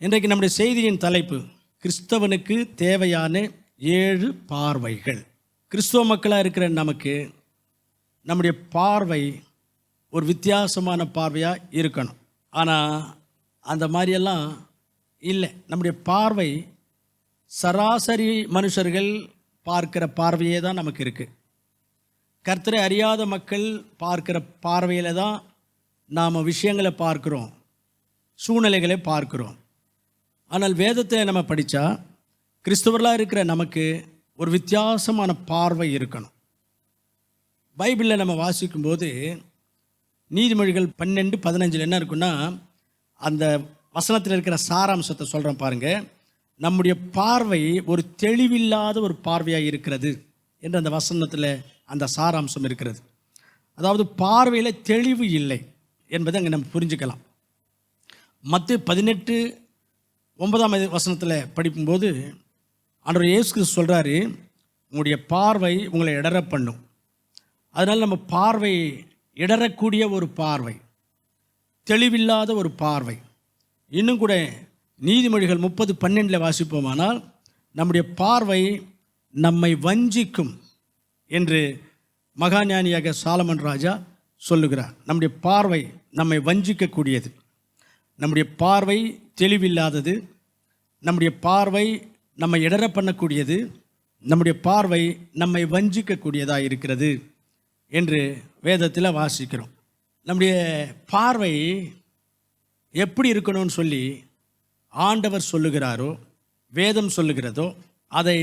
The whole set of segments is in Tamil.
இன்றைக்கு நம்முடைய செய்தியின் தலைப்பு கிறிஸ்தவனுக்கு தேவையான 7 பார்வைகள். கிறிஸ்தவ மக்களாக இருக்கிற நமக்கு நம்முடைய பார்வை ஒரு வித்தியாசமான பார்வையாக இருக்கணும். ஆனால் அந்த மாதிரியெல்லாம் இல்லை. நம்முடைய பார்வை சராசரி மனுஷர்கள் பார்க்கிற பார்வையே தான் நமக்கு இருக்குது. கர்த்தரை அறியாத மக்கள் பார்க்கிற பார்வையில் தான் நாம் விஷயங்களை பார்க்குறோம், சூழ்நிலைகளை பார்க்குறோம். ஆனால் வேதத்தை நம்ம படித்தா கிறிஸ்தவர்களாக இருக்கிற நமக்கு ஒரு வித்தியாசமான பார்வை இருக்கணும். பைபிளில் நம்ம வாசிக்கும்போது நீதிமொழிகள் 12:15 என்ன இருக்குன்னா, அந்த வசனத்தில் இருக்கிற சாராம்சத்தை சொல்கிறேன் பாருங்கள். நம்முடைய பார்வை ஒரு தெளிவில்லாத ஒரு பார்வையாக இருக்கிறது என்று அந்த வசனத்தில் அந்த சாராம்சம் இருக்கிறது. அதாவது பார்வையில் தெளிவு இல்லை என்பதை அங்கே நம்ம புரிஞ்சுக்கலாம். மத்தேயு 18:9 வசனத்தில் படிக்கும்போது ஆண்டவர் இயேசு கிறிஸ்து சொல்கிறாரு, உங்களுடைய பார்வை உங்களை இடற பண்ணும். அதனால் நம்ம பார்வை இடறக்கூடிய ஒரு பார்வை, தெளிவில்லாத ஒரு பார்வை. இன்னும் கூட நீதிமொழிகள் 30:12 வாசிப்போமானால், நம்முடைய பார்வை நம்மை வஞ்சிக்கும் என்று மகாஞானியாக சாலமன் ராஜா சொல்லுகிறார். நம்முடைய பார்வை நம்மை வஞ்சிக்கக்கூடியது, நம்முடைய பார்வை தெளிவில்லாதது, நம்முடைய பார்வை நம்மை இடற பண்ணக்கூடியது, நம்முடைய பார்வை நம்மை வஞ்சிக்கக்கூடியதாக இருக்கிறது என்று வேதத்தில் வாசிக்கிறோம். நம்முடைய பார்வை எப்படி இருக்கணும்னு சொல்லி ஆண்டவர் சொல்லுகிறாரோ, வேதம் சொல்லுகிறதோ அதை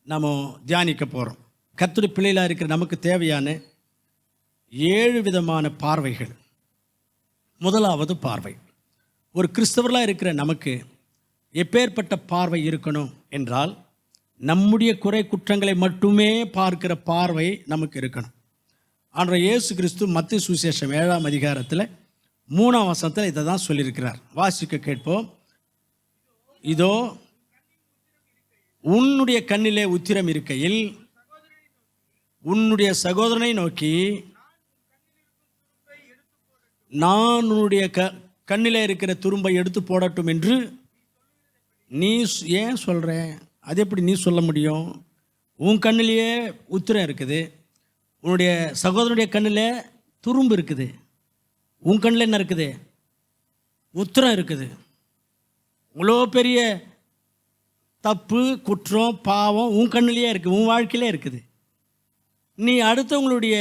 நாம் தியானிக்க போகிறோம். கர்த்தருடைய பிள்ளைகளாக இருக்கிற நமக்கு தேவையான 7 விதமான பார்வைகள். முதலாவது பார்வை, ஒரு கிறிஸ்தவர்களாக இருக்கிற நமக்கு எப்பேற்பட்ட பார்வை இருக்கணும் என்றால், நம்முடைய குறை குற்றங்களை மட்டுமே பார்க்கிற பார்வை நமக்கு இருக்கணும். ஆண்டவர் இயேசு கிறிஸ்து மத்தேயு சுவிசேஷம் 7ஆம் அதிகாரத்தில் 3ஆம் வசனத்தில் இதை தான் சொல்லியிருக்கிறார். வாசிக்க கேட்போம். இதோ உன்னுடைய கண்ணிலே உத்திரம் இருக்கையில் உன்னுடைய சகோதரனை நோக்கி, நான் உன்னுடைய கண்ணில் இருக்கிற துரும்பை எடுத்து போடட்டும் என்று நீ ஏன் சொல்கிற? அது எப்படி நீ சொல்ல முடியும்? உன் கண்ணிலேயே உத்திரம் இருக்குது, உன்னுடைய சகோதரனுடைய கண்ணில் துரும்பு இருக்குது, உன் கண்ணில் என்ன இருக்குது? உத்திரம் இருக்குது. இவ்வளோ பெரிய தப்பு, குற்றம், பாவம் உன் கண்ணிலேயே இருக்குது, உன் வாழ்க்கையிலே இருக்குது. நீ அடுத்தவங்களுடைய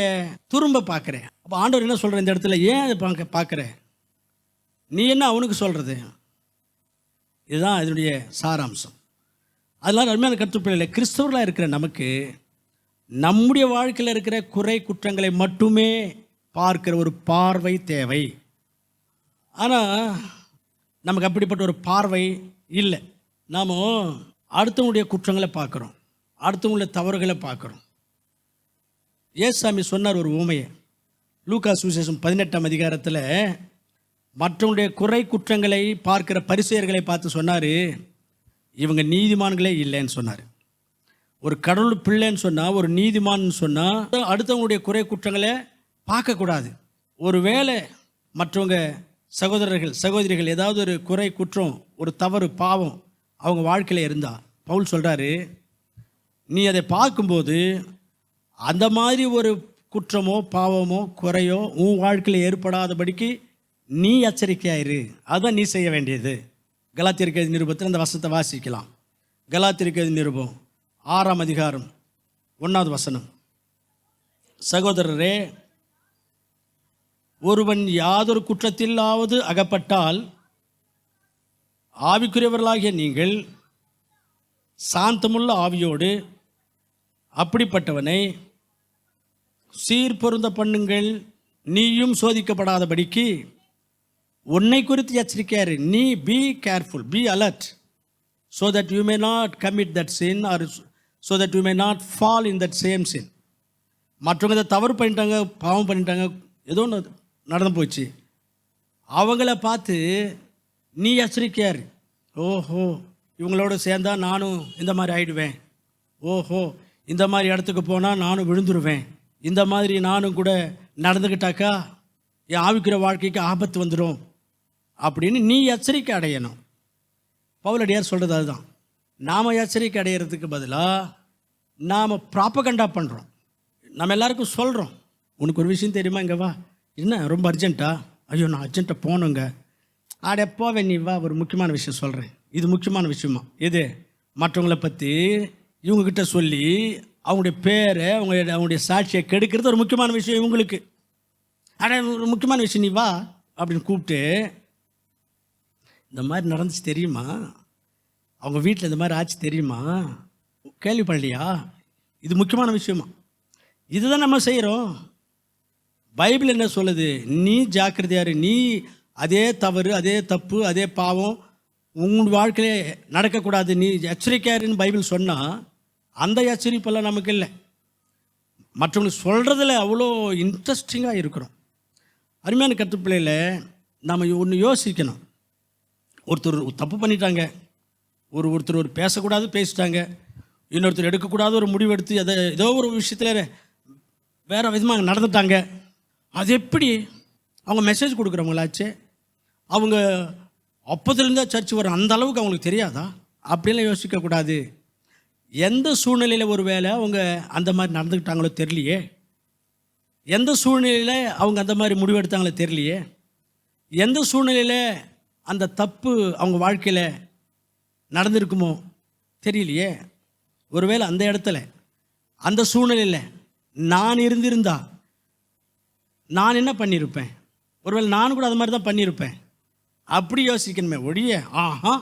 துரும்பை பார்க்குற. அப்போ ஆண்டவர் என்ன சொல்கிற இந்த இடத்துல? ஏன் அதை பார்க்குற? நீ என்ன அவனுக்கு சொல்கிறது? இதுதான் இதனுடைய சாராம்சம். அதனால் அருமையான கர்த்தருடைய கிறிஸ்தவர்களாக இருக்கிற நமக்கு நம்முடைய வாழ்க்கையில் இருக்கிற குறை குற்றங்களை மட்டுமே பார்க்கிற ஒரு பார்வை தேவை. ஆனால் நமக்கு அப்படிப்பட்ட ஒரு பார்வை இல்லை. நாம் அடுத்தவங்களுடைய குற்றங்களை பார்க்குறோம், அடுத்தவங்களுடைய தவறுகளை பார்க்குறோம். ஏசாமி சொன்னார் ஒரு உவமையை. லூக்கா சுவிசேஷம் 18ஆம் அதிகாரத்தில் மற்றவங்களுடைய குறை குற்றங்களை பார்க்கிற பரிசேயர்களை பார்த்து சொன்னார், இவங்க நீதிமான்களே இல்லைன்னு சொன்னார். ஒரு கடவுள் பிள்ளைன்னு சொன்னால், ஒரு நீதிமான்னு சொன்னால் அடுத்தவங்களுடைய குறை குற்றங்களை பார்க்கக்கூடாது. ஒரு வேளை மற்றவங்க சகோதரர்கள் சகோதரிகள் ஏதாவது ஒரு குறை குற்றம், ஒரு தவறு, பாவம் அவங்க வாழ்க்கையில் இருந்தால், பவுல் சொல்கிறாரு, நீ அதை பார்க்கும்போது அந்த மாதிரி ஒரு குற்றமோ பாவமோ குறையோ உன் வாழ்க்கையில் ஏற்படாதபடிக்கு நீ எச்சரிக்கையாயிரு. அதுதான் நீ செய்ய வேண்டியது. கலாத்தியர் நிருபத்தில் அந்த வசனத்தை வாசிக்கலாம். கலாத்தியர் நிருபம் 6ஆம் அதிகாரம் 1வது வசனம். சகோதரரே, ஒருவன் யாதொரு குற்றத்திலாவது அகப்பட்டால் ஆவிக்குரியவர்களாகிய நீங்கள் சாந்தமுள்ள ஆவியோடு அப்படிப்பட்டவனை சீர்பொருந்த பண்ணுங்கள், நீயும் சோதிக்கப்படாதபடிக்கு உன்னை குறித்து எச்சரிக்கையாரு. நீ be careful, be alert, so that you may not commit that sin or so that you may not fall in that same sin. மற்றவங்க இதை தவறு பண்ணிட்டாங்க, பாவம் பண்ணிட்டாங்க, ஏதோ ஒன்று நடந்து போச்சு, அவங்கள பார்த்து நீ எச்சரிக்கையாரு. ஓஹோ, இவங்களோட சேர்ந்தா நானும் இந்த மாதிரி ஆயிடுவேன், ஓஹோ இந்த மாதிரி இடத்துக்கு போனால் நானும் விழுந்துருவேன், இந்த மாதிரி நானும் கூட நடந்துக்கிட்டாக்கா என் ஆவிக்கிற வாழ்க்கைக்கு ஆபத்து வந்துடும் அப்படின்னு நீ எச்சரிக்கை அடையணும். பவுலடியார் சொல்கிறது அதுதான். நாம் எச்சரிக்கை அடையிறதுக்கு பதிலாக நாம் ப்ராப்பகண்டா பண்ணுறோம். நம்ம எல்லாருக்கும் சொல்கிறோம், உனக்கு ஒரு விஷயம் தெரியுமா, இங்கே வா, என்ன ரொம்ப அர்ஜென்ட்டா, ஐயோ நான் அர்ஜென்ட்டாக போகணுங்க, ஆட போவே நீ வா, ஒரு முக்கியமான விஷயம் சொல்கிறேன். இது முக்கியமான விஷயமா எது, மற்றவங்கள பற்றி இவங்கக்கிட்ட சொல்லி அவங்களுடைய பேரை அவங்களுடைய சாட்சியை கெடுக்கிறது ஒரு முக்கியமான விஷயம் இவங்களுக்கு. ஆட ஒரு முக்கியமான விஷயம் நீ வா அப்படின்னு கூப்பிட்டு, இந்த மாதிரி நடந்துச்சு தெரியுமா, அவங்க வீட்டில் இந்த மாதிரி ஆச்சு தெரியுமா, கேள்விப்படலையா, இது முக்கியமான விஷயமா. இதுதான் நம்ம செய்கிறோம். பைபிள் என்ன சொல்லுது, நீ ஜாக்கிரதையாரு, நீ அதே தவறு, அதே தப்பு, அதே பாவம் உங்கள் வாழ்க்கையிலே நடக்கக்கூடாது, நீ எச்சரிக்கையாருன்னு பைபிள் சொன்னால் அந்த எச்சரிப்பெல்லாம் நமக்கு இல்லை. மற்றவங்களுக்கு சொல்கிறதுல அவ்வளோ இன்ட்ரெஸ்டிங்காக இருக்கிறோம். அருமையான கற்றுப்பிள்ளையில் நம்ம ஒன்று யோசிக்கணும். ஒருத்தர் தப்பு பண்ணிட்டாங்க, ஒருத்தர் ஒரு பேசக்கூடாது பேசிட்டாங்க, இன்னொருத்தர் எடுக்கக்கூடாது ஒரு முடிவு எடுத்து அதை ஏதோ ஒரு விஷயத்தில் வேறு விதமாக நடந்துட்டாங்க. அது எப்படி அவங்க மெசேஜ் கொடுக்குறவங்களாச்சு, அவங்க அப்போதுலேருந்தே சர்ச்சு வர அந்த அளவுக்கு அவங்களுக்கு தெரியாதா? அப்படிலாம் யோசிக்கக்கூடாது. எந்த சூழ்நிலையில் ஒரு வேளை அவங்க அந்த மாதிரி நடந்துக்கிட்டாங்களோ தெரியலையே, எந்த சூழ்நிலையில் அவங்க அந்த மாதிரி முடிவெடுத்தாங்களோ தெரியலையே, எந்த சூழ்நிலையில் அந்த தப்பு அவங்க வாழ்க்கையில் நடந்திருக்குமோ தெரியலையே. ஒருவேளை அந்த இடத்துல அந்த சூழ்நிலையில் நான் இருந்திருந்தா நான் என்ன பண்ணியிருப்பேன், ஒருவேளை நான் கூட அது மாதிரி தான் பண்ணியிருப்பேன். அப்படி யோசிக்கணுமே ஒழிய, ஆஹா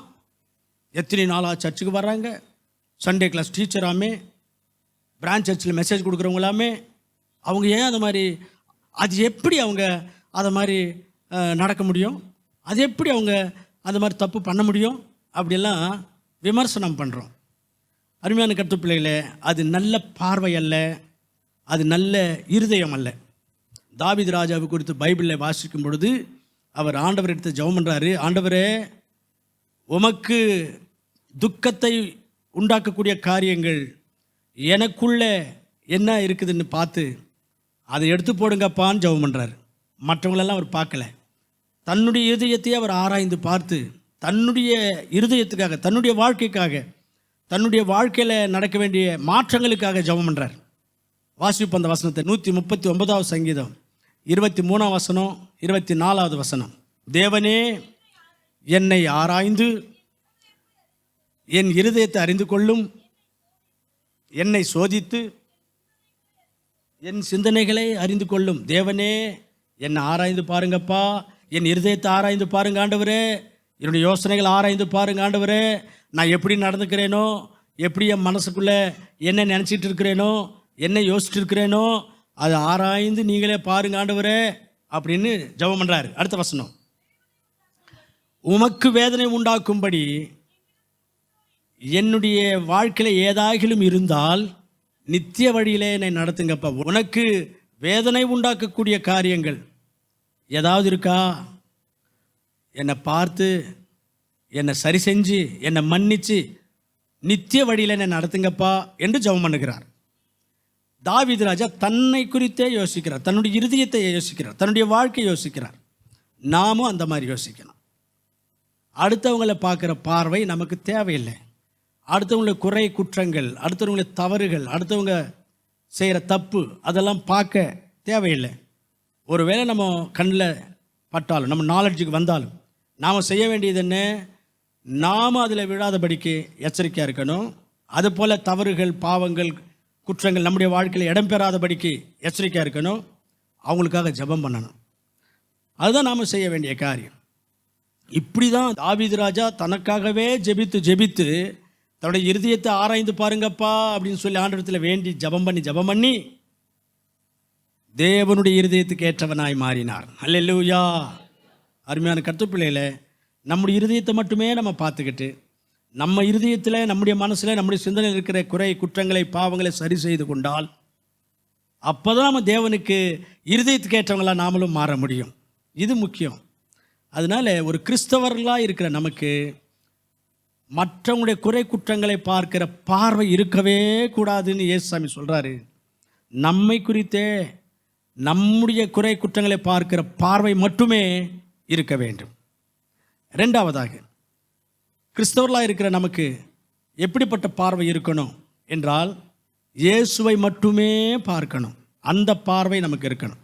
எத்தனை நாளாக சர்ச்சுக்கு வர்றாங்க, சண்டே கிளாஸ் டீச்சராமே, பிரான்ச் சர்ச்சில் மெசேஜ் கொடுக்குறவங்களாமே, அவங்க ஏன் அது மாதிரி, அது எப்படி அவங்க அதை மாதிரி நடக்க முடியும், அது எப்படி அவங்க அந்த மாதிரி தப்பு பண்ண முடியும், அப்படியெல்லாம் விமர்சனம் பண்ணுறோம். அருமையான கற்றுப்பிள்ளைகளே, அது நல்ல பார்வை அல்ல, அது நல்ல இருதயம் அல்ல. தாவீது ராஜாவை குறித்து பைபிளில் வாசிக்கும் பொழுது அவர் ஆண்டவர் எடுத்து ஜெபம் பண்ணுறாரு, ஆண்டவரே உமக்கு துக்கத்தை உண்டாக்கக்கூடிய காரியங்கள் எனக்குள்ளே என்ன இருக்குதுன்னு பார்த்து அதை எடுத்து போடுங்கப்பான்னு ஜெபம் பண்ணுறாரு. மற்றவங்களெல்லாம் அவர் பார்க்கல, தன்னுடைய இருதயத்தையே அவர் ஆராய்ந்து பார்த்து தன்னுடைய இருதயத்துக்காக, தன்னுடைய வாழ்க்கைக்காக, தன்னுடைய வாழ்க்கையில் நடக்க வேண்டிய மாற்றங்களுக்காக ஜெபம் பண்ணுறார். வாசிப்பு அந்த வசனத்தை 139 சங்கீதம் 23 வசனம் 24 வசனம். தேவனே என்னை ஆராய்ந்து என் இருதயத்தை அறிந்து கொள்ளும், என்னை சோதித்து என் சிந்தனைகளை அறிந்து கொள்ளும். தேவனே என்னை ஆராய்ந்து பாருங்கப்பா, என் இருதயத்தை ஆராய்ந்து பாருங்க ஆண்டவரே, என்னுடைய யோசனைகள் ஆராய்ந்து பாருங்க ஆண்டவரே, நான் எப்படி நடந்துக்கிறேனோ, எப்படி என் மனசுக்குள்ளே என்ன நினச்சிட்டு இருக்கிறேனோ, என்ன யோசிச்சுட்டு இருக்கிறேனோ, அதை ஆராய்ந்து நீங்களே பாருங்க ஆண்டவரே அப்படின்னு ஜெபம் பண்ணுறாரு. அடுத்த வசனம், உமக்கு வேதனை உண்டாக்கும்படி என்னுடைய வாழ்க்கையில் ஏதாகிலும் இருந்தால் நித்திய வழியிலே என்னை நடத்துங்கப்பா. உனக்கு வேதனை உண்டாக்கக்கூடிய காரியங்கள் ஏதாவது இருக்கா, என்னை பார்த்து என்னை சரி செஞ்சு என்னை மன்னித்து நித்திய வழியில் என்னை நடத்துங்கப்பா என்று ஜெபம் பண்ணுகிறார். தாவீது ராஜா தன்னை குறித்தே யோசிக்கிறார், தன்னுடைய இருதயத்தை யோசிக்கிறார், தன்னுடைய வாழ்க்கையை யோசிக்கிறார். நாமும் அந்த மாதிரி யோசிக்கணும். அடுத்தவங்களை பார்க்குற பார்வை நமக்கு தேவையில்லை. அடுத்தவங்களை குறை குற்றங்கள், அடுத்தவங்களை தவறுகள், அடுத்தவங்க செய்கிற தப்பு அதெல்லாம் பார்க்க தேவையில்லை. ஒருவேளை நம்ம கண்ணில் பட்டாலும், நம்ம நாலெட்ஜுக்கு வந்தாலும், நாம் செய்ய வேண்டியது என்ன, நாம் அதில் விழாதபடிக்கு எச்சரிக்கையாக இருக்கணும். அதுபோல் தவறுகள், பாவங்கள், குற்றங்கள் நம்முடைய வாழ்க்கையில் இடம்பெறாதபடிக்கு எச்சரிக்கையாக இருக்கணும். அவங்களுக்காக ஜெபம் பண்ணணும். அதுதான் நாம் செய்ய வேண்டிய காரியம். இப்படி தான் தாவீது ராஜா தனக்காகவே ஜெபித்து தன்னுடைய இருதயத்தை ஆராய்ந்து பாருங்கப்பா அப்படின்னு சொல்லி ஆண்டவரிடத்தில் வேண்டி ஜெபம் பண்ணி தேவனுடைய இருதயத்துக்கு ஏற்றவனாய் மாறினார். அல்லேலூயா. அருமையான கர்த்தப்பிள்ளையில நம்முடைய இருதயத்தை மட்டுமே நம்ம பார்த்துக்கிட்டு, நம்ம இருதயத்தில், நம்முடைய மனசில், நம்முடைய சிந்தனையில் இருக்கிற குறை குற்றங்களை பாவங்களை சரி செய்து கொண்டால் அப்போ தான் நம்ம தேவனுக்கு இருதயத்துக்கு ஏற்றவங்களாக நாமளும் மாற முடியும். இது முக்கியம். அதனால் ஒரு கிறிஸ்தவர்களாக இருக்கிற நமக்கு மற்றவங்களுடைய குறை குற்றங்களை பார்க்கிற பார்வை இருக்கவே கூடாதுன்னு இயேசுசாமி சொல்கிறாரு. நம்மை குறித்தே நம்முடைய குறை குற்றங்களை பார்க்கிற பார்வை மட்டுமே இருக்க வேண்டும். இரண்டாவதாக, கிறிஸ்தவர்களாக இருக்கிற நமக்கு எப்படிப்பட்ட பார்வை இருக்கணும் என்றால், இயேசுவை மட்டுமே பார்க்கணும். அந்த பார்வை நமக்கு இருக்கணும்.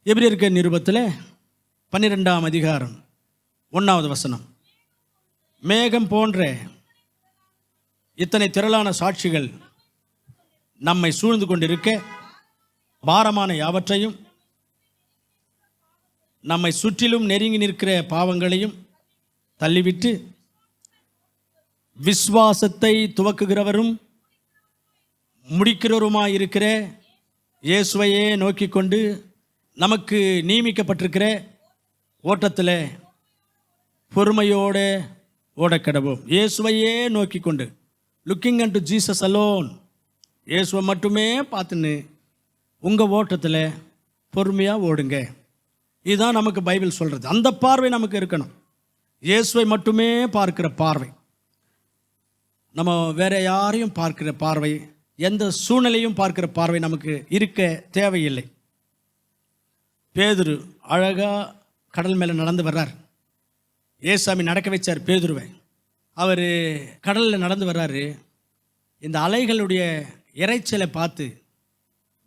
எபிரெயர் நிருபத்தில் 12ஆம் அதிகாரம் 1வது வசனம், மேகம் போன்ற இத்தனை திரளான சாட்சிகள் நம்மை சூழ்ந்து கொண்டிருக்க, பாரமான யாவற்றையும் நம்மை சுற்றிலும் நெருங்கி நிற்கிற பாவங்களையும் தள்ளிவிட்டு, விசுவாசத்தை துவக்குகிறவரும் முடிக்கிறவருமாயிருக்கிற இயேசுவையே நோக்கி கொண்டு நமக்கு நியமிக்கப்பட்டிருக்கிற ஓட்டத்தில் பொறுமையோடு ஓடக்கடவோம். இயேசுவையே நோக்கி கொண்டு, looking and to Jesus alone, இயேசுவை மட்டுமே பார்த்துன்னு உங்கள் ஓட்டத்தில் பொறுமையாக ஓடுங்க. இதுதான் நமக்கு பைபிள் சொல்கிறது. அந்த பார்வை நமக்கு இருக்கணும். இயேசுவை மட்டுமே பார்க்கிற பார்வை. நம்ம வேற யாரையும் பார்க்கிற பார்வை, எந்த சூழ்நிலையும் பார்க்கிற பார்வை நமக்கு இருக்க தேவையில்லை. பேதுரு அழகாக கடல் மேலே நடந்து வர்றார். ஏசாமி நடக்க வச்சார் பேதுருவை. அவர் கடலில் நடந்து வர்றாரு. இந்த அலைகளுடைய இறைச்சலை பார்த்து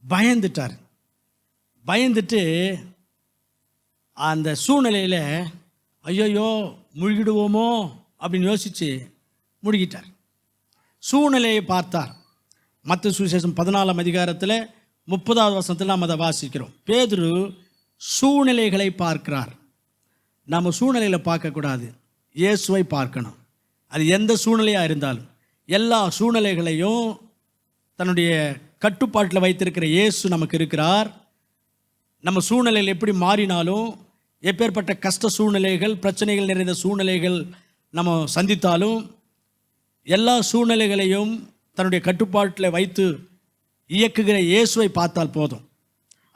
பயந்துட்டார். பயந்துட்டு அந்த சூழ்நிலையில் ஐயோ முழுகிடுவோமோ அப்படின்னு யோசித்து முழுகிட்டார். சூழ்நிலையை பார்த்தார். மத்தேயு சுவிசேஷம் 14ஆம் அதிகாரத்தில் 30வது வசனத்தில் நாம் அதை வாசிக்கிறோம். பேதுரு சூழ்நிலைகளை பார்க்கிறார். நம்ம சூழ்நிலையில் பார்க்கக்கூடாது, இயேசுவை பார்க்கணும். அது எந்த சூழ்நிலையாக இருந்தாலும் எல்லா சூழ்நிலைகளையும் தன்னுடைய கட்டுப்பாட்டில் வைத்திருக்கிற இயேசு நமக்கு இருக்கிறார். நம்ம சூழ்நிலையில் எப்படி மாறினாலும், எப்பேற்பட்ட கஷ்ட சூழ்நிலைகள், பிரச்சனைகள் நிறைந்த சூழ்நிலைகள் நம்ம சந்தித்தாலும், எல்லா சூழ்நிலைகளையும் தன்னுடைய கட்டுப்பாட்டில் வைத்து இயக்குகிற இயேசுவை பார்த்தால் போதும்,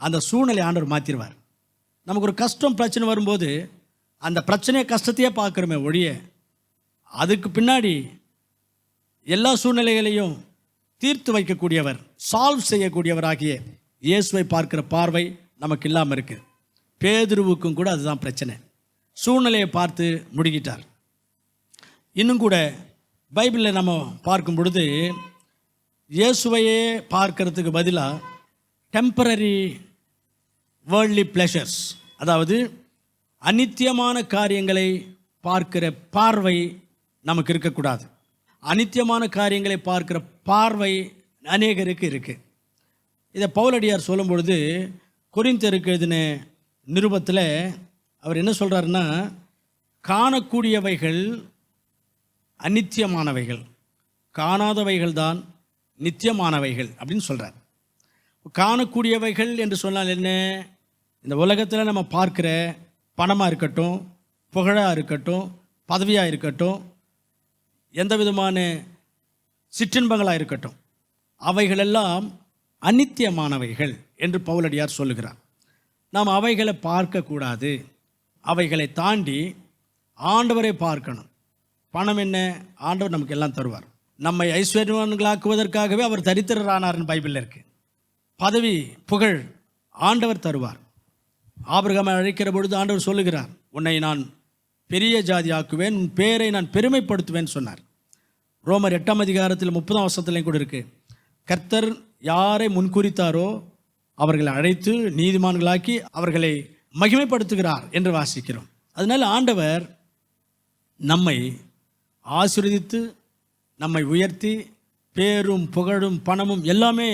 அந்த சூழ்நிலை ஆண்டவர் மாற்றிடுவார். நமக்கு ஒரு கஷ்டம் பிரச்சனை வரும்போது அந்த பிரச்சனையை கஷ்டத்தையே பார்க்குறோமே ஒழிய, அதுக்கு பின்னாடி எல்லா சூழ்நிலைகளையும் தீர்த்து வைக்கக்கூடியவர், சால்வ் செய்யக்கூடியவராகிய இயேசுவை பார்க்கிற பார்வை நமக்கு இல்லாமல் இருக்குது. பேதுருவுக்கும் கூட அதுதான் பிரச்சனை. சூழ்நிலையை பார்த்து முடுகிட்டார். இன்னும் கூட பைபிளில் நம்ம பார்க்கும் பொழுது இயேசுவையே பார்க்கறதுக்கு பதிலாக டெம்பரரி வேர்ல்ட்லி ப்ளஷர்ஸ், அதாவது அநித்தியமான காரியங்களை பார்க்கிற பார்வை நமக்கு இருக்கக்கூடாது. அநித்தியமான காரியங்களை பார்க்கிற பார்வை அநேகருக்கு இருக்குது. இதை பவுலடியார் சொல்லும் பொழுது கொரிந்தியருக்கு எழுதின நிருபத்தில் அவர் என்ன சொல்கிறாருன்னா, காணக்கூடியவைகள் அநித்தியமானவைகள், காணாதவைகள் தான் நித்தியமானவைகள் அப்படின்னு சொல்கிறார். காணக்கூடியவைகள் என்று சொன்னால் என்ன? இந்த உலகத்தில் நம்ம பார்க்குற பணமாக இருக்கட்டும், புகழாக இருக்கட்டும், பதவியாக இருக்கட்டும், எந்த விதமான சிற்றின்பங்களாக இருக்கட்டும், அவைகளெல்லாம் அநித்தியமானவைகள் என்று பவுலடியார் சொல்லுகிறார். நாம் அவைகளை பார்க்கக்கூடாது. அவைகளை தாண்டி ஆண்டவரை பார்க்கணும். பணம் என்ன? ஆண்டவர் நமக்கு எல்லாம் தருவார். நம்மை ஐஸ்வர்யவான்களாக்குவதற்காகவே அவர் தரித்திரரானார்னு பைபிளில் இருக்கு. பதவி, புகழ் ஆண்டவர் தருவார். ஆபிரகாமை அழைக்கிற பொழுது ஆண்டவர் சொல்லுகிறார், உன்னை நான் பெரிய ஜாதி ஆக்குவேன், உன் பேரை நான் பெருமைப்படுத்துவேன் சொன்னார். ரோமர் 8ஆம் அதிகாரத்தில் 30ஆம் வசனத்திலையும் கூட இருக்கு, கர்த்தர் யாரை முன்குறித்தாரோ அவர்களை அழைத்து நீதிமான்களாக்கி அவர்களை மகிமைப்படுத்துகிறார் என்று வாசிக்கிறோம். அதனால் ஆண்டவர் நம்மை ஆசீர்வதித்து நம்மை உயர்த்தி பேரும் புகழும் பணமும் எல்லாமே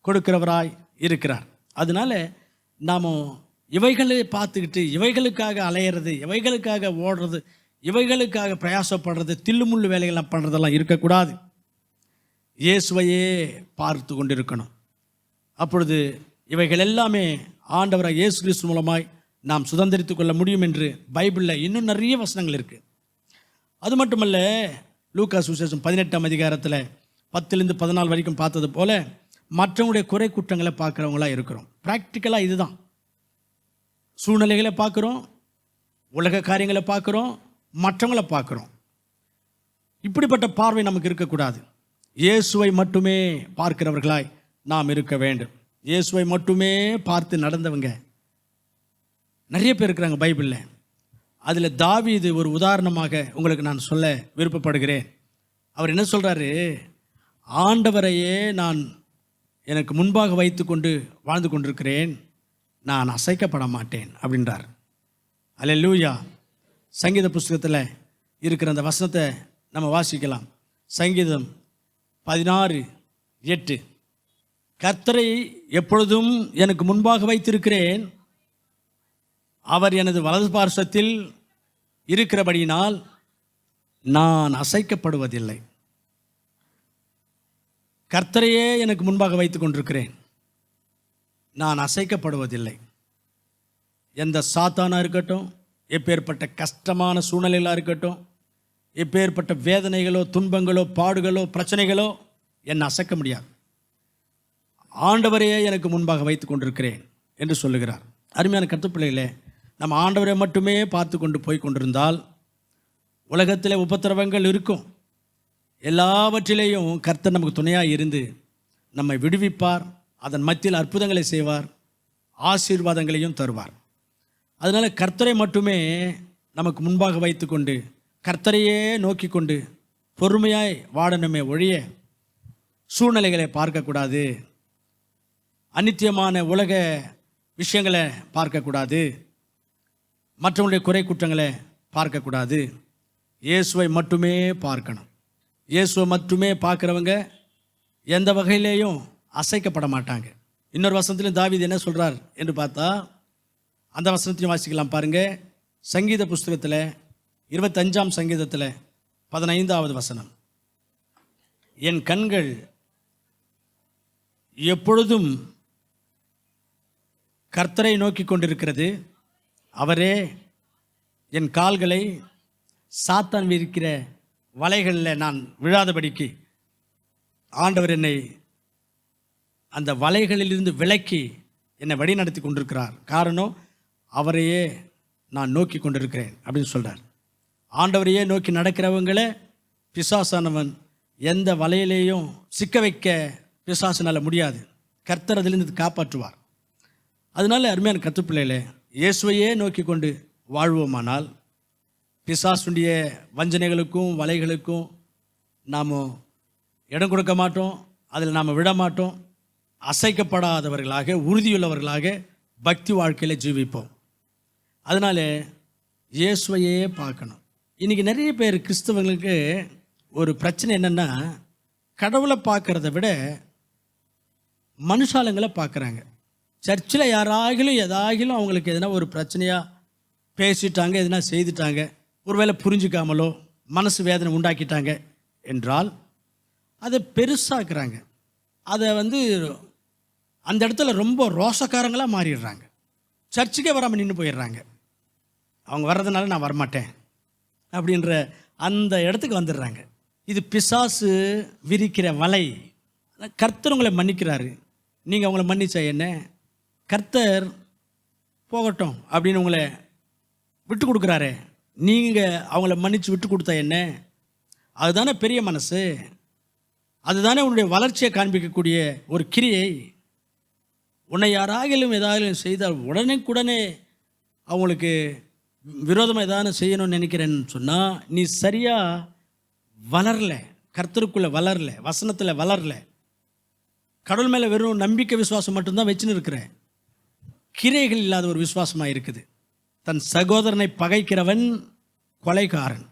கொடுக்கிறவராய் இருக்கிறார். அதனால் நாம் இவைகளை பார்த்துக்கிட்டு இவைகளுக்காக அலையிறது, இவைகளுக்காக ஓடுறது, இவைகளுக்காக பிரயாசப்படுறது, தில்லுமுள்ளு வேலைகள்லாம் பண்ணுறதெல்லாம் இருக்கக்கூடாது. இயேசுவையே பார்த்து கொண்டிருக்கணும். அப்பொழுது இவைகள் எல்லாமே ஆண்டவராக இயேசு கிறிஸ்து மூலமாய் நாம் சுதந்திரித்து கொள்ள முடியும் என்று பைபிளில் இன்னும் நிறைய வசனங்கள் இருக்குது. அது மட்டுமல்ல, லூக்கா சுவிசேஷம் 18ஆம் அதிகாரத்தில் 10-14 வரைக்கும் பார்த்தது போல் மற்றவங்களுடைய குறை குற்றங்களை பார்க்குறவங்களாக இருக்கிறோம். ப்ராக்டிக்கலாக இதுதான். சூழ்நிலைகளை பார்க்குறோம், உலக காரியங்களை பார்க்குறோம், மற்றவங்களை பார்க்குறோம். இப்படிப்பட்ட பார்வை நமக்கு இருக்கக்கூடாது. இயேசுவை மட்டுமே பார்க்கிறவர்களாய் நாம் இருக்க வேண்டும். இயேசுவை மட்டுமே பார்த்து நடந்தவங்க நிறைய பேர் இருக்கிறாங்க பைபிளில். அதில் தாவீது ஒரு உதாரணமாக உங்களுக்கு நான் சொல்ல விருப்பப்படுகிறேன். அவர் என்ன சொல்கிறாரு? ஆண்டவரையே நான் எனக்கு முன்பாக வைத்து கொண்டு வாழ்ந்து கொண்டிருக்கிறேன், நான் அசைக்கப்பட மாட்டேன் அப்படின்றார். அல்லேலூயா. சங்கீத புஸ்தகத்தில் இருக்கிற அந்த வசனத்தை நம்ம வாசிக்கலாம். சங்கீதம் 16:8. கர்த்தரை எப்பொழுதும் எனக்கு முன்பாக வைத்திருக்கிறேன், அவர் எனது வலது பார்சத்தில் இருக்கிறபடியினால் நான் அசைக்கப்படுவதில்லை. கர்த்தரையே எனக்கு முன்பாக வைத்து கொண்டிருக்கிறேன், நான் அசைக்கப்படுவதில்லை. எந்த சாத்தானாக இருக்கட்டும், எப்பேற்பட்ட கஷ்டமான சூழ்நிலைகளாக இருக்கட்டும், எப்பேற்பட்ட வேதனைகளோ துன்பங்களோ பாடுகளோ பிரச்சனைகளோ என்னை அசைக்க முடியாது. ஆண்டவரையே எனக்கு முன்பாக வைத்து கொண்டிருக்கிறேன் என்று சொல்லுகிறார். அருமையான கர்த்தப்பிள்ளைகளே, நம்ம ஆண்டவரை மட்டுமே பார்த்து கொண்டு போய் கொண்டிருந்தால் உலகத்தில் உபத்திரவங்கள் இருக்கும். எல்லாவற்றிலேயும் கர்த்தர் நமக்கு துணையாக இருந்து நம்மை விடுவிப்பார். அதன் மத்தியில் அற்புதங்களை செய்வார், ஆசீர்வாதங்களையும் தருவார். அதனால் கர்த்தரை மட்டுமே நமக்கு முன்பாக வைத்து கொண்டு கர்த்தரையே நோக்கி கொண்டு பொறுமையாய் வாழணுமே ஒழிய சூழ்நிலைகளை பார்க்கக்கூடாது, அநித்தியமான உலக விஷயங்களை பார்க்கக்கூடாது, மற்றவங்களுடைய குறை குற்றங்களை பார்க்கக்கூடாது. இயேசுவை மட்டுமே பார்க்கணும். இயேசுவை மட்டுமே பார்க்குறவங்க எந்த வகையிலேயும் அசைக்கப்பட மாட்டாங்க. இன்னொரு வசனத்திலும் தாவீது என்ன சொல்கிறார் என்று பார்த்தா, அந்த வசனத்தையும் வாசிக்கலாம் பாருங்கள். சங்கீத புஸ்தகத்தில் 25ஆம் சங்கீதத்தில் 15வது வசனம். என் கண்கள் எப்பொழுதும் கர்த்தரை நோக்கி கொண்டிருக்கிறது, அவரே என் கால்களை சாத்தான் விரிக்கிற வலைகளில் நான் விழாதபடிக்கு ஆண்டவர் என்னை அந்த வலைகளிலிருந்து விலக்கி என்னை வழி நடத்தி கொண்டிருக்கிறார். காரணம், அவரையே நான் நோக்கி கொண்டிருக்கிறேன் அப்படின்னு சொல்கிறார். ஆண்டவரையே நோக்கி நடக்கிறவங்கள பிசாசானவன் எந்த வலையிலேயும் சிக்க வைக்க பிசாசினால் முடியாது. கர்த்தர் அதிலிருந்து காப்பாற்றுவார். அதனால அருமையான கர்த்தப்பிள்ளைகளே, இயேசுவையே நோக்கி கொண்டு வாழ்வோமானால் பிசாசுடைய வஞ்சனைகளுக்கும் வலைகளுக்கும் நாம் இடம் கொடுக்க மாட்டோம், அதில் நாம் விட மாட்டோம். அசைக்கப்படாதவர்களாக உறுதியுள்ளவர்களாக பக்தி வாழ்க்கையில் ஜீவிப்போம். அதனால் இயேசுவையே பார்க்கணும். இன்றைக்கி நிறைய பேர் கிறிஸ்தவங்களுக்கு ஒரு பிரச்சனை என்னென்னா, கடவுளை பார்க்குறத விட மனுஷாலங்களை பார்க்குறாங்க. சர்ச்சில் யாராகிலும் ஏதாகிலும் அவங்களுக்கு எதனா ஒரு பிரச்சனையாக பேசிட்டாங்க, எதனா செய்துட்டாங்க, ஒருவேளை புரிஞ்சிக்காமலோ மனசு வேதனை உண்டாக்கிட்டாங்க என்றால் அதை பெருசாக்குறாங்க. அதை அந்த இடத்துல ரொம்ப ரோசக்காரங்களாக மாறிடுறாங்க. சர்ச்சுக்கே வராமல் நின்று போயிடுறாங்க. அவங்க வர்றதுனால நான் வரமாட்டேன் அப்படின்ற அந்த இடத்துக்கு வந்துடுறாங்க. இது பிசாசு விரிக்கிற வலை. கர்த்தர் உங்களை மன்னிக்கிறாரு, நீங்கள் அவங்கள மன்னிச்சா என்ன? கர்த்தர் போகட்டும் அப்படின்னு உங்களை விட்டு கொடுக்குறாரு, நீங்கள் அவங்கள மன்னித்து விட்டு கொடுத்தா என்ன? அதுதானே பெரிய மனசு, அதுதானே உன்னுடைய வளர்ச்சியை காண்பிக்கக்கூடிய ஒரு கிரியை. உன்னை யாராகிலும் ஏதாவது செய்தால் உடனே அவங்களுக்கு விரோதமாக ஏதாவது செய்யணும்னு நினைக்கிறேன்னு சொன்னால் நீ சரியாக வளரல, கர்த்தருக்குள்ளே வளரல, வசனத்தில் வளரல, கடவுள் மேலே வெறும் நம்பிக்கை விசுவாசம் மட்டும்தான் வச்சுன்னு இருக்கிற, கிரைகள் இல்லாத ஒரு விசுவாசமாக இருக்குது. தன் சகோதரனை பகைக்கிறவன் கொலைகாரன்.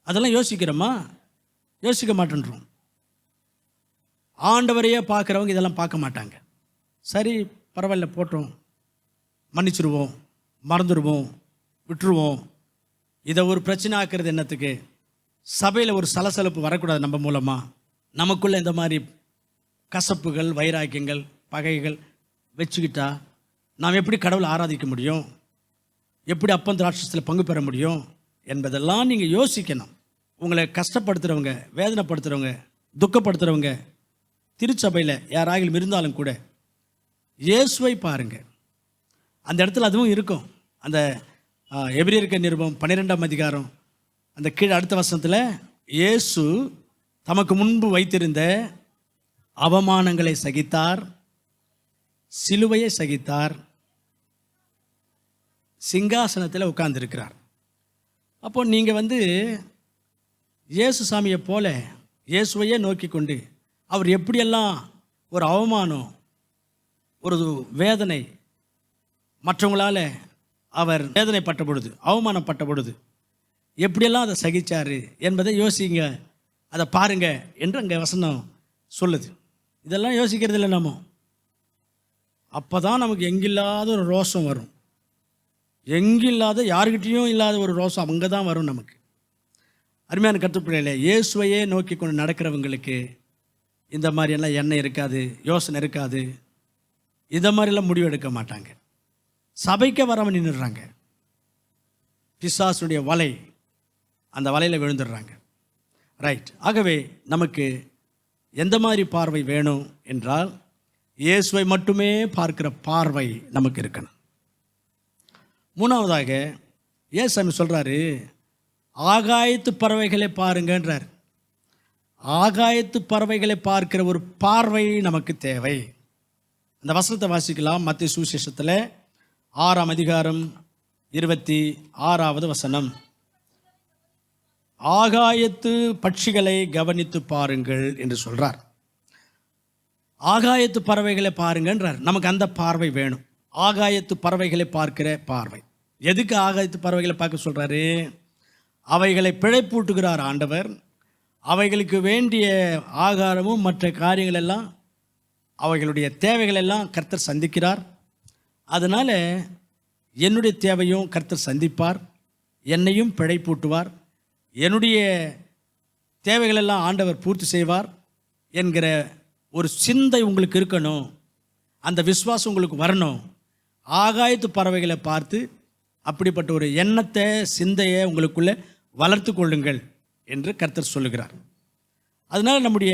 அதெல்லாம் யோசிக்கிறோமா? யோசிக்க மாட்டேன்றோம். ஆண்டவரையே பார்க்குறவங்க இதெல்லாம் பார்க்க மாட்டாங்க. சரி பரவாயில்ல, போட்டோம், மன்னிச்சிடுவோம், மறந்துடுவோம், விட்டுருவோம். இதை ஒரு பிரச்சனை ஆக்குறது என்னத்துக்கு? சபையில் ஒரு சலசலப்பு வரக்கூடாது. நம்ம மூலமாக நமக்குள்ளே இந்த மாதிரி கசப்புகள், வைராக்கியங்கள், பகைகள் வச்சுக்கிட்டா நாம் எப்படி கடவுளை ஆராதிக்க முடியும்? எப்படி அப்பம் திராட்சத்தில் பங்கு பெற முடியும் என்பதெல்லாம் நீங்கள் யோசிக்கணும். உங்களை கஷ்டப்படுத்துகிறவங்க, வேதனைப்படுத்துகிறவங்க, துக்கப்படுத்துகிறவங்க திருச்சபையில் யாராகிலும் இருந்தாலும் கூட இயேசுவை பாருங்கள். அந்த இடத்துல அதுவும் இருக்கும். அந்த எபிரேயர் நிருபம் 12ஆம் அதிகாரம் அந்த கீழே அடுத்த வசனத்தில் இயேசு தமக்கு முன்பு வைத்திருந்த அவமானங்களை சகித்தார், சிலுவையை சகித்தார், சிங்காசனத்தில் உட்கார்ந்திருக்கிறார். அப்போ நீங்கள் இயேசு சாமியை போல இயேசுவையே நோக்கி கொண்டு அவர் எப்படியெல்லாம் ஒரு அவமானம், ஒரு வேதனை, மற்றவங்களால் அவர் வேதனைப்பட்ட பொழுது, அவமானப்பட்ட பொழுது எப்படியெல்லாம் அதை சகிச்சார் என்பதை யோசிங்க, அதை பாருங்க என்று அங்கே வசனம் சொல்லுது. இதெல்லாம் யோசிக்கிறது இல்லை நம்ம. அப்போ தான் நமக்கு எங்கில்லாத ஒரு ரோஷம் வரும். எங்கில்லாத, யாருக்கிட்டேயும் இல்லாத ஒரு ரோஷம் அங்கே தான் வரும் நமக்கு. அருமையான கற்றுப்பிள்ளையில இயேசுவையே நோக்கி கொண்டு நடக்கிறவங்களுக்கு இந்த மாதிரியெல்லாம் எண்ணம் இருக்காது, யோசனை இருக்காது. இந்த மாதிரிலாம் முடிவு எடுக்க மாட்டாங்க. சபைக்கே வராமல் நின்றுடுறாங்க. பிசாசுடைய வலை, அந்த வலையில் விழுந்துடுறாங்க. ரைட். ஆகவே நமக்கு எந்த மாதிரி பார்வை வேணும் என்றால், இயேசுவை மட்டுமே பார்க்கிற பார்வை நமக்கு இருக்கணும். மூணாவதாக இயேசுசாமி சொல்கிறாரு, ஆகாயத்து பறவைகளை பாருங்கன்றார். ஆகாயத்து பறவைகளை பார்க்கிற ஒரு பார்வை நமக்கு தேவை. அந்த வசனத்தை வாசிக்கலாம். மத்தேயு சுவிசேஷத்தில் 6ஆம் அதிகாரம் 26வது வசனம். ஆகாயத்து பட்சிகளை கவனித்து பாருங்கள் என்று சொல்கிறார். ஆகாயத்து பறவைகளை பாருங்கன்றார். நமக்கு அந்த பார்வை வேணும். ஆகாயத்து பறவைகளை பார்க்கிற பார்வை. எதுக்கு ஆகாயத்து பறவைகளை பார்க்க சொல்கிறாரு? அவைகளை பிழைப்பூட்டுகிறார் ஆண்டவர். அவைகளுக்கு வேண்டிய ஆகாரமும் மற்ற காரியங்களெல்லாம், அவைகளுடைய தேவைகளெல்லாம் கர்த்தர் சந்திக்கிறார். அதனால் என்னுடைய தேவையும் கர்த்தர் சந்திப்பார், என்னையும் பிழைப்பூட்டுவார், என்னுடைய தேவைகளெல்லாம் ஆண்டவர் பூர்த்தி செய்வார் என்கிற ஒரு சிந்தை உங்களுக்கு இருக்கணும். அந்த விசுவாசம் உங்களுக்கு வரணும். ஆகாயத்து பறவைகளை பார்த்து அப்படிப்பட்ட ஒரு எண்ணத்தை, சிந்தையை உங்களுக்குள்ளே வளர்த்து கொள்ளுங்கள் என்று கர்த்தர் சொல்லுகிறார். அதனால் நம்முடைய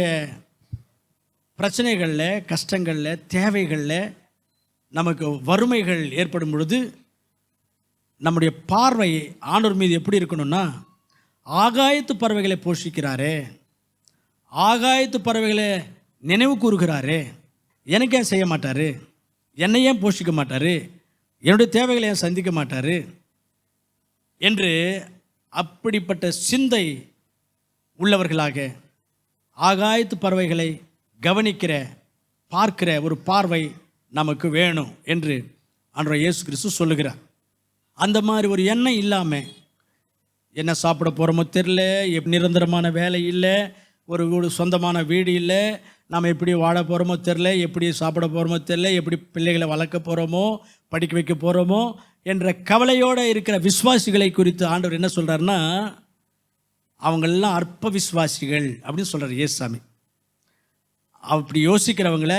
பிரச்சனைகளில், கஷ்டங்களில், தேவைகளில், நமக்கு வறுமைகள் ஏற்படும் பொழுது நம்முடைய பார்வை ஆண்டவர் மீது எப்படி இருக்கணும்னா, ஆகாயத்து பறவைகளை போஷிக்கிறாரே, ஆகாயத்து பறவைகளை நினைவு கூறுகிறாரே, எனக்கு ஏன் செய்ய மாட்டார், என்னை ஏன் போஷிக்க மாட்டார், என்னுடைய தேவைகளை ஏன் சந்திக்க மாட்டார் என்று அப்படிப்பட்ட சிந்தை உள்ளவர்களாக ஆகாயத்து பறவைகளை கவனிக்கிற, பார்க்கிற ஒரு பார்வை நமக்கு வேணும் என்று ஆண்டவர் இயேசு கிறிஸ்து சொல்லுகிறார். அந்த மாதிரி ஒரு எண்ணம் இல்லாமல், என்ன சாப்பிட போகிறோமோ தெரில, நிரந்தரமான வேலை இல்லை, ஒரு சொந்தமான வீடு இல்லை, நாம் எப்படி வாழ போகிறோமோ தெரில, எப்படி சாப்பிட போகிறோமோ தெரில, எப்படி பிள்ளைகளை வளர்க்க போகிறோமோ, படிக்க வைக்க போகிறோமோ என்ற கவலையோடு இருக்கிற விசுவாசிகளை குறித்து ஆண்டவர் என்ன சொல்கிறாருன்னா, அவங்களெல்லாம் அற்ப விசுவாசிகள் அப்படின்னு சொல்கிறார் இயேசுசாமி. அப்படி யோசிக்கிறவங்கள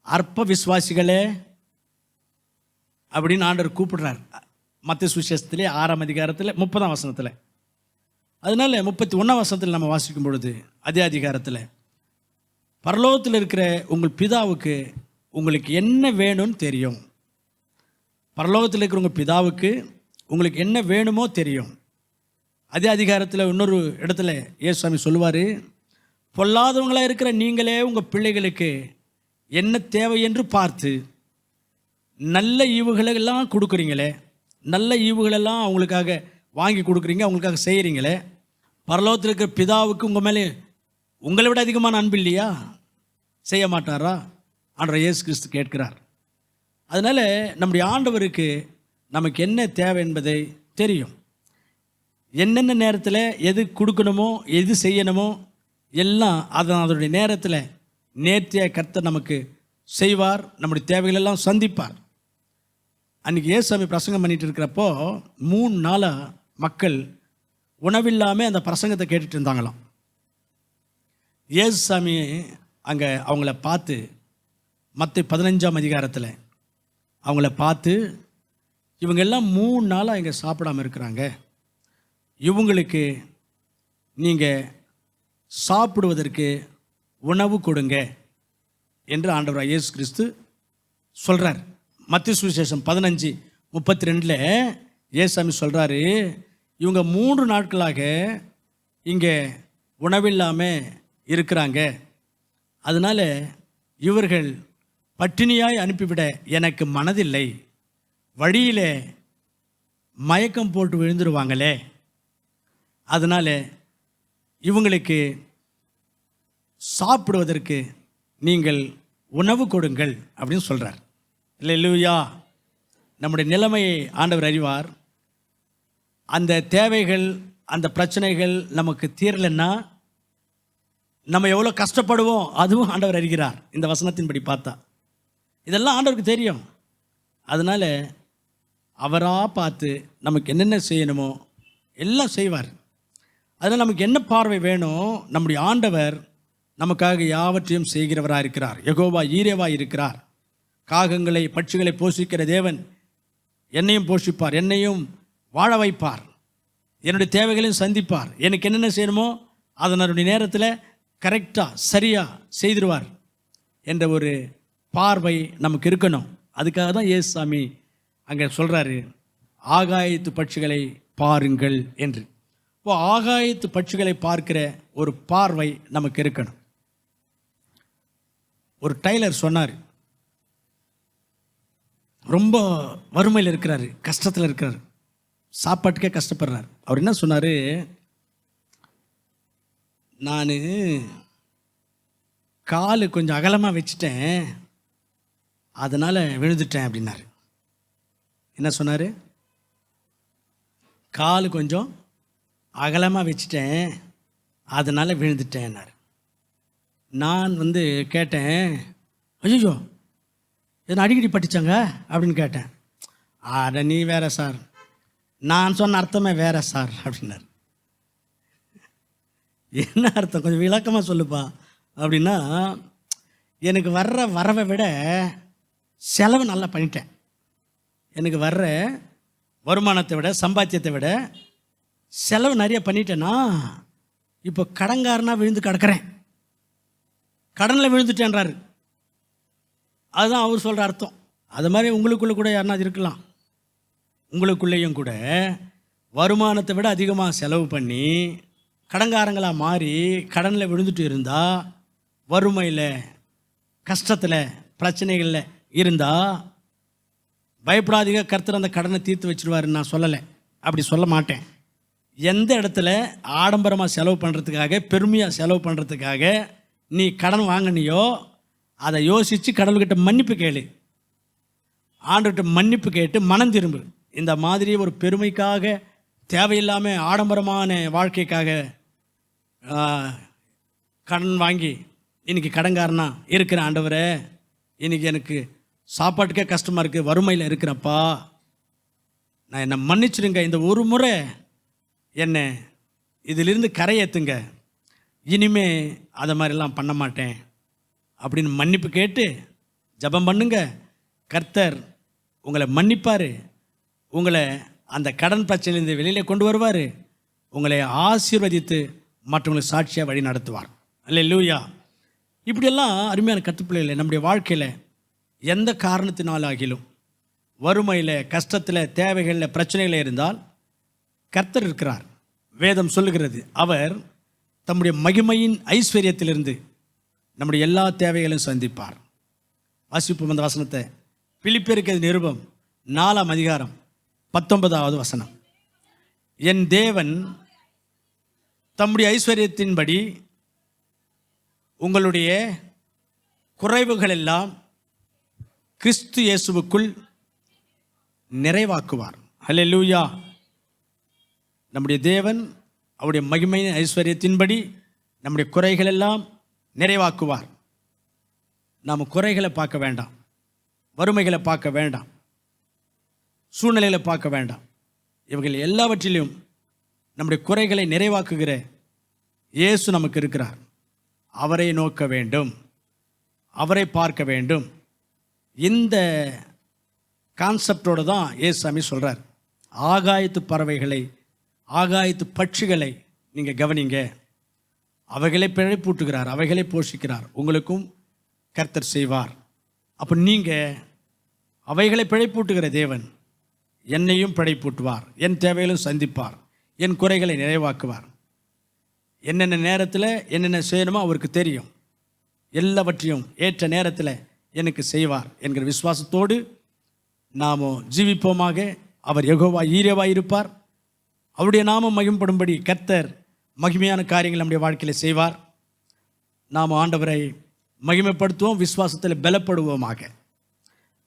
அற்ப விசுவாசிகளே அப்படின்னு ஆண்டவர் கூப்பிடுறார். மத்தேயு சுவிசேஷத்திலே 6ஆம் அதிகாரத்தில் 30ஆம் வசனத்தில். அதனால் 31ஆம் வசனத்தில் நம்ம வாசிக்கும் பொழுது, அதே அதிகாரத்தில், பரலோகத்தில் இருக்கிற உங்கள் பிதாவுக்கு உங்களுக்கு என்ன வேணும்னு தெரியும். பரலோகத்தில் இருக்கிற உங்கள் பிதாவுக்கு உங்களுக்கு என்ன வேணுமோ தெரியும். அதே அதிகாரத்தில் இன்னொரு இடத்துல இயேசுசாமி சொல்லுவார், பொல்லாதவங்களாக இருக்கிற நீங்களே உங்கள் பிள்ளைகளுக்கு என்ன தேவை என்று பார்த்து நல்ல ஈவுகளெல்லாம் கொடுக்குறீங்களே, நல்ல ஈவுகளெல்லாம் அவங்களுக்காக வாங்கி கொடுக்குறீங்க, அவங்களுக்காக செய்கிறீங்களே, பரலோகத்தில் இருக்கிற பிதாவுக்கு உங்கள் மேலே உங்களை விட அதிகமான அன்பு இல்லையா? செய்ய மாட்டாரா? ஆண்டவர் இயேசு கிறிஸ்து கேட்கிறார். அதனால் நம்முடைய ஆண்டவருக்கு நமக்கு என்ன தேவை என்பதை தெரியும். என்னென்ன நேரத்தில் எது கொடுக்கணுமோ, எது செய்யணுமோ எல்லாம் அதனுடைய நேரத்தில் நேர்த்தியாக கர்த்தர் நமக்கு செய்வார். நம்முடைய தேவைகளெல்லாம் சந்திப்பார். அன்றைக்கி இயேசுசாமி பிரசங்கம் பண்ணிகிட்டு இருக்கிறப்போ 3 நாளாக மக்கள் உணவில்லாமல் அந்த பிரசங்கத்தை கேட்டுட்டு இருந்தாங்களாம். இயேசுசாமி அங்கே அவங்கள பார்த்து, மத்தேயு 15ஆம் அதிகாரத்தில் அவங்கள பார்த்து, இவங்க எல்லாம் 3 நாளாக இங்கே சாப்பிடாமல் இருக்கிறாங்க, இவங்களுக்கு நீங்கள் சாப்பிடுவதற்கு உணவு கொடுங்க என்று ஆண்டவர் இயேசு கிறிஸ்து சொல்கிறார். மத்தேயு சுவிசேஷம் 15:32 இயேசுசாமி சொல்கிறாரு, இவங்க 3 நாட்களாக இங்கே உணவில்லாமல் இருக்கிறாங்க, அதனால் இவர்கள் பட்டினியாய் அனுப்பிவிட எனக்கு மனதில்லை, வழியிலே மயக்கம் போட்டு விழுந்துருவாங்களே அதனால் இவங்களுக்கு சாப்பிடுவதற்கு நீங்கள் உணவு கொடுங்கள் அப்படின்னு சொல்கிறார். அல்லேலூயா. நம்முடைய நிலைமையை ஆண்டவர் அறிவார். அந்த தேவைகள், அந்த பிரச்சனைகள் நமக்கு தீரலைன்னா நம்ம எவ்வளோ கஷ்டப்படுவோம் அதுவும் ஆண்டவர் அறிகிறார். இந்த வசனத்தின்படி பார்த்தா இதெல்லாம் ஆண்டவருக்கு தெரியும். அதனால் அவராக பார்த்து நமக்கு என்னென்ன செய்யணுமோ எல்லாம் செய்வார். அதனால் நமக்கு என்ன பார்வை வேணும்? நம்முடைய ஆண்டவர் நமக்காக யாவற்றையும் செய்கிறவராக இருக்கிறார். யெகோவா ஈரேவாக இருக்கிறார். காகங்களை பட்சிகளை போஷிக்கிற தேவன் என்னையும் போஷிப்பார், என்னையும் வாழ வைப்பார், என்னுடைய தேவைகளையும் சந்திப்பார். எனக்கு என்னென்ன செய்யணுமோ அதனுடைய நேரத்தில் கரெக்டாக சரியாக செய்திருவார் என்ற ஒரு பார்வை நமக்கு இருக்கணும். அதுக்காக தான் ஏசுசாமி அங்கே சொல்கிறாரு, ஆகாயத்து பட்சிகளை பாருங்கள் என்று. இப்போ ஆகாயத்து பட்சிகளை பார்க்கிற ஒரு பார்வை நமக்கு இருக்கணும். ஒரு டைலர் சொன்னார், ரொம்ப வறுமையில் இருக்கிறாரு, கஷ்டத்தில் இருக்கிறார், சாப்பாட்டுக்கே கஷ்டப்படுறார். அவர் என்ன சொன்னார், நான் காலு கொஞ்சம் அகலமாக வச்சுட்டேன், அதனால் விழுந்துட்டேன் அப்படின்னாரு. என்ன சொன்னார்? காலு கொஞ்சம் அகலமாக வச்சுட்டேன், அதனால் விழுந்துட்டேன்னாரு. நான் கேட்டேன், ஐயோ என்ன அடிக்கடி பட்டிச்சாங்க அப்படின்னு கேட்டேன். அட நீ வேற சார், நான் சொன்ன அர்த்தமே வேற சார் அப்படின்னார். என்ன அர்த்தம் கொஞ்சம் விளக்கமாக சொல்லுப்பா அப்படின்னா, எனக்கு வர்ற வரவை விட செலவு நல்லா பண்ணிட்டேன். எனக்கு வர்ற வருமானத்தை விட, சம்பாத்தியத்தை விட செலவு நிறைய பண்ணிட்டேன்னா இப்போ கடன்காரனாக விழுந்து கிடக்கிறேன், கடனில் விழுந்துட்டேன்றாரு. அதுதான் அவர் சொல்கிற அர்த்தம். அது மாதிரி உங்களுக்குள்ளே கூட யாருன்னா இருக்கலாம். உங்களுக்குள்ளேயும் கூட வருமானத்தை விட அதிகமாக செலவு பண்ணி கடன்காரங்களாக மாறி கடனில் விழுந்துட்டு இருந்தால், வறுமையில், கஷ்டத்தில், பிரச்சனைகளில் இருந்தால் பயப்படாதீங்க, கர்த்தர் அந்த கடனை தீர்த்து வச்சுருவாருன்னு நான் சொல்லலை, அப்படி சொல்ல மாட்டேன். எந்த இடத்துல ஆடம்பரமாக செலவு பண்ணுறதுக்காக, பெருமையாக செலவு பண்ணுறதுக்காக நீ கடன் வாங்கினியோ அதை யோசித்து கடவுள்கிட்ட மன்னிப்பு கேளு, ஆண்டுகிட்ட மன்னிப்பு கேட்டு மனம் திரும்பு. இந்த மாதிரி ஒரு பெருமைக்காக, தேவையில்லாமல் ஆடம்பரமான வாழ்க்கைக்காக கடன் வாங்கி இன்றைக்கி கடன்காரனா இருக்கிற ஆண்டவரே, இன்றைக்கி எனக்கு சாப்பாட்டுக்கே கஷ்டமாக இருக்குது, வறுமையில் இருக்கிறப்பா, நான் என்னை மன்னிச்சிடுங்க, இந்த ஒரு முறை என்னை இதிலிருந்து கரையேற்றுங்க, இனிமே அதை மாதிரிலாம் பண்ண மாட்டேன் அப்படின்னு மன்னிப்பு கேட்டு ஜெபம் பண்ணுங்க. கர்த்தர் உங்களை மன்னிப்பார், உங்களை அந்த கடன் பிரச்சனையிலிருந்து வெளியில் கொண்டு வருவார், உங்களை ஆசீர்வதித்து மற்றவங்களை சாட்சியாக வழி நடத்துவார். அல்லேலூயா. இப்படியெல்லாம் அருமையான கற்றுப்பிள்ளைகள் நம்முடைய வாழ்க்கையில் எந்த காரணத்தினாலாகிலும் வறுமையில், கஷ்டத்தில், தேவைகளில், பிரச்சனைகளில் இருந்தால் கர்த்தர் இருக்கிறார். வேதம் சொல்லுகிறது, அவர் தம்முடைய மகிமையின் ஐஸ்வர்யத்திலிருந்து நம்முடைய எல்லா தேவைகளையும் சந்திப்பார். வாசிப்போம் அந்த வசனத்தை. பிலிப்பியருக்கு நிருபம் 4ஆம் அதிகாரம் 19வது வசனம். என் தேவன் தம்முடைய ஐஸ்வர்யத்தின்படி உங்களுடைய குறைவுகள் எல்லாம் கிறிஸ்து இயேசுவுக்குள் நிறைவாக்குவார். அல்லேலூயா. நம்முடைய தேவன் அவருடைய மகிமையின் ஐஸ்வர்யத்தின்படி நம்முடைய குறைகள் எல்லாம் நிறைவாக்குவார். நாம் குறைகளை பார்க்க வேண்டாம், வறுமைகளை பார்க்க வேண்டாம், சூழ்நிலைகளை பார்க்க வேண்டாம். இவர்கள் எல்லாவற்றிலும் நம்முடைய குறைகளை நிறைவாக்குகிற இயேசு நமக்கு இருக்கிறார். அவரை நோக்க வேண்டும், அவரை பார்க்க வேண்டும். இந்த கான்செப்டோடு தான் இயேசுசாமி சொல்கிறார், ஆகாயத்து பறவைகளை, ஆகாயத்து பட்சிகளை நீங்கள் கவனிங்க, அவைகளை பிழைப்பூட்டுகிறார், அவைகளை போஷிக்கிறார், உங்களுக்கும் கர்த்தர் செய்வார். அப்போ நீங்கள் அவைகளை பிழைப்பூட்டுகிற தேவன் என்னையும் பிழைப்பூட்டுவார், என் தேவைகளும் சந்திப்பார், என் குறைகளை நிறைவாக்குவார். என்னென்ன நேரத்தில் என்னென்ன செய்யணுமோ அவருக்கு தெரியும், எல்லாவற்றையும் ஏற்ற நேரத்தில் எனக்கு செய்வார் என்கிற விசுவாசத்தோடு நாம் ஜீவிப்போமாக. அவர் யெகோவா ஈரேவாக இருப்பார். அவருடைய நாமம் மகிமைப்படும்படி கர்த்தர் மகிமையான காரியங்கள் நம்முடைய வாழ்க்கையில் செய்வார். நாம் ஆண்டவரை மகிமைப்படுத்துவோம், விசுவாசத்தில் பலப்படுவோமாக.